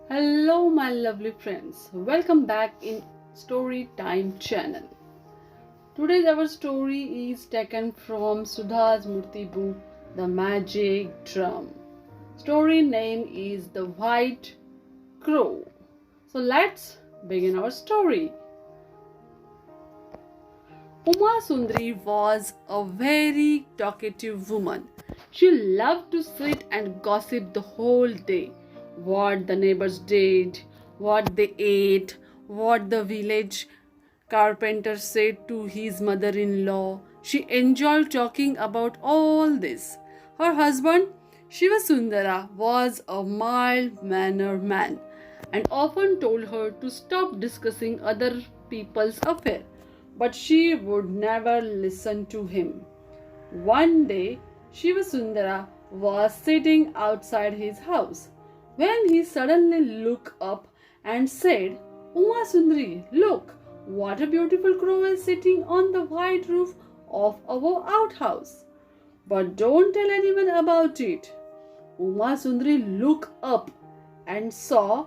Hello, my lovely friends. Welcome back in Story Time channel. Today's our story is taken from Sudha's Murty book, The Magic Drum. Story name is The White Crow. So let's begin our story. Uma Sundari was a very talkative woman. She loved to sit and gossip the whole day. What the neighbors did, what they ate, what the village carpenter said to his mother in law. She enjoyed talking about all this. Her husband, Shiva Sundara, was a mild mannered man and often told her to stop discussing other people's affairs, but she would never listen to him. One day, Shiva Sundara was sitting outside his house when he suddenly looked up and said, Uma Sundari, look, what a beautiful crow is sitting on the white roof of our outhouse. But don't tell anyone about it. Uma Sundari looked up and saw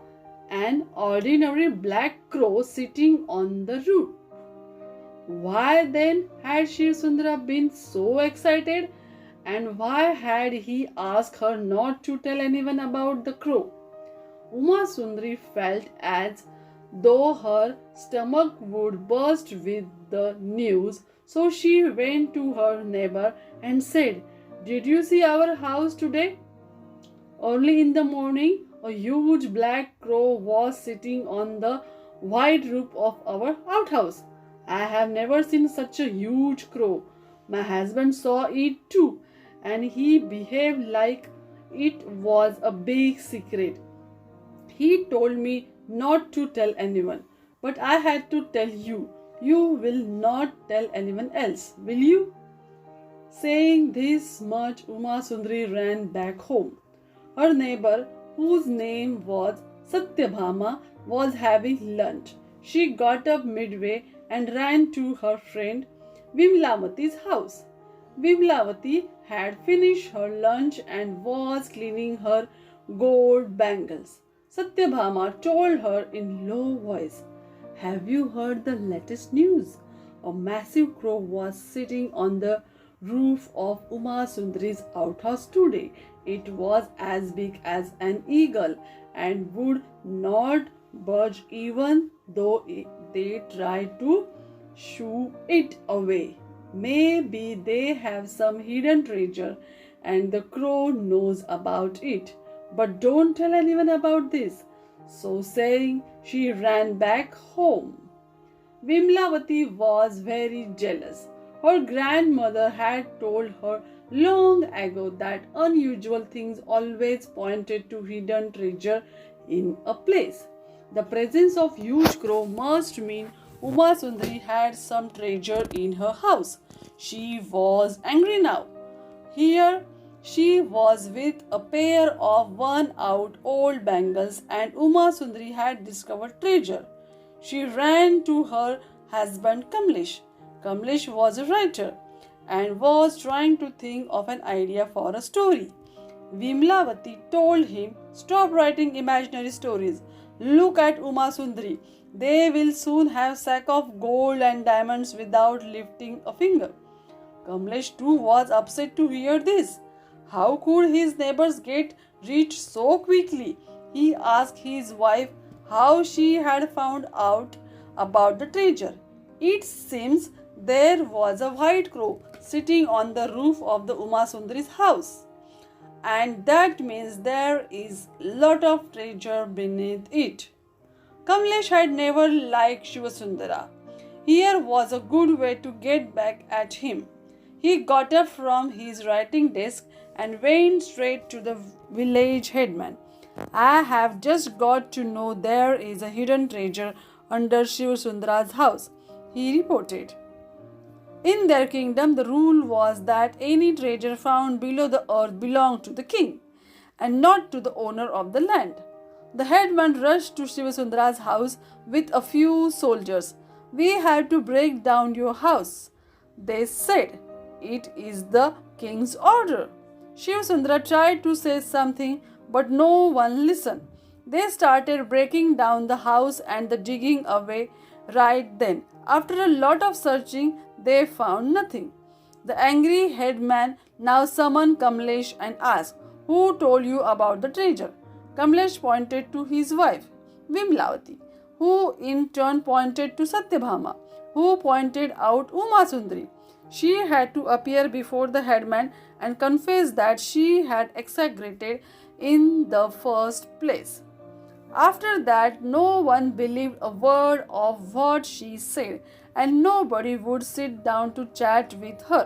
an ordinary black crow sitting on the roof. Why then had Shiv Sundara been so excited, and why had he asked her not to tell anyone about the crow? Uma Sundari felt as though her stomach would burst with the news, so she went to her neighbor and said, Did you see our house today? Early in the morning, a huge black crow was sitting on the white roof of our outhouse. I have never seen such a huge crow. My husband saw it too, and he behaved like it was a big secret. He told me not to tell anyone, but I had to tell you. You will not tell anyone else, will you? Saying this much, Uma Sundari ran back home. Her neighbor, whose name was Satyabhama, was having lunch. She got up midway and ran to her friend Vimlavati's house. Vimlavati had finished her lunch and was cleaning her gold bangles. Satyabhama told her in low voice, Have you heard the latest news? A massive crow was sitting on the roof of Uma Sundari's outhouse today. It was as big as an eagle and would not budge even though they tried to shoo it away. Maybe they have some hidden treasure and the crow knows about it. But don't tell anyone about this. So saying, she ran back home. Vimlavati was very jealous. Her grandmother had told her long ago that unusual things always pointed to hidden treasure in a place. The presence of huge crow must mean Uma Sundari had some treasure in her house. She was angry now. Here she was with a pair of worn-out old bangles, and Uma Sundari had discovered treasure. She ran to her husband Kamlesh. Kamlesh was a writer and was trying to think of an idea for a story. Vimlavati told him, Stop writing imaginary stories. Look at Uma Sundari. They will soon have sack of gold and diamonds without lifting a finger. Kamlesh too was upset to hear this. How could his neighbors get rich so quickly? He asked his wife how she had found out about the treasure. It seems there was a white crow sitting on the roof of the Uma Sundari's house. And that means there is lot of treasure beneath it. Kamlesh had never liked Shiva Sundara. Here was a good way to get back at him. He got up from his writing desk and went straight to the village headman. I have just got to know there is a hidden treasure under Shiva Sundara's house, he reported. In their kingdom, the rule was that any treasure found below the earth belonged to the king and not to the owner of the land. The headman rushed to Shiva Sundara's house with a few soldiers. We have to break down your house, they said. It is the king's order. Shiva Sundara tried to say something, but no one listened. They started breaking down the house and the digging away right then. After a lot of searching, they found nothing. The angry headman now summoned Kamlesh and asked, "Who told you about the treasure?" Kamlesh pointed to his wife, Vimlavati, who in turn pointed to Satyabhama, who pointed out Uma Sundari. She had to appear before the headman and confess that she had exaggerated in the first place. After that, no one believed a word of what she said, and nobody would sit down to chat with her.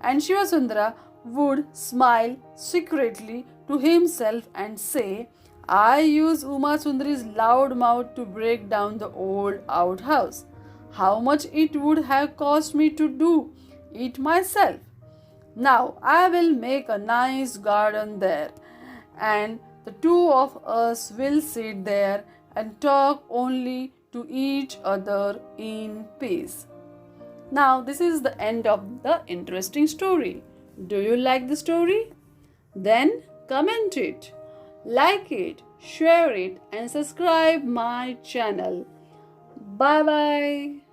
And Shivasundara would smile secretly to himself and say, "I use Uma Sundari's loud mouth to break down the old outhouse. How much it would have cost me to do it myself. Now I will make a nice garden there, and the two of us will sit there and talk only to each other in peace." Now, this is the end of the interesting story. Do you like the story? Then comment it, like it, share it, and subscribe my channel. Bye bye.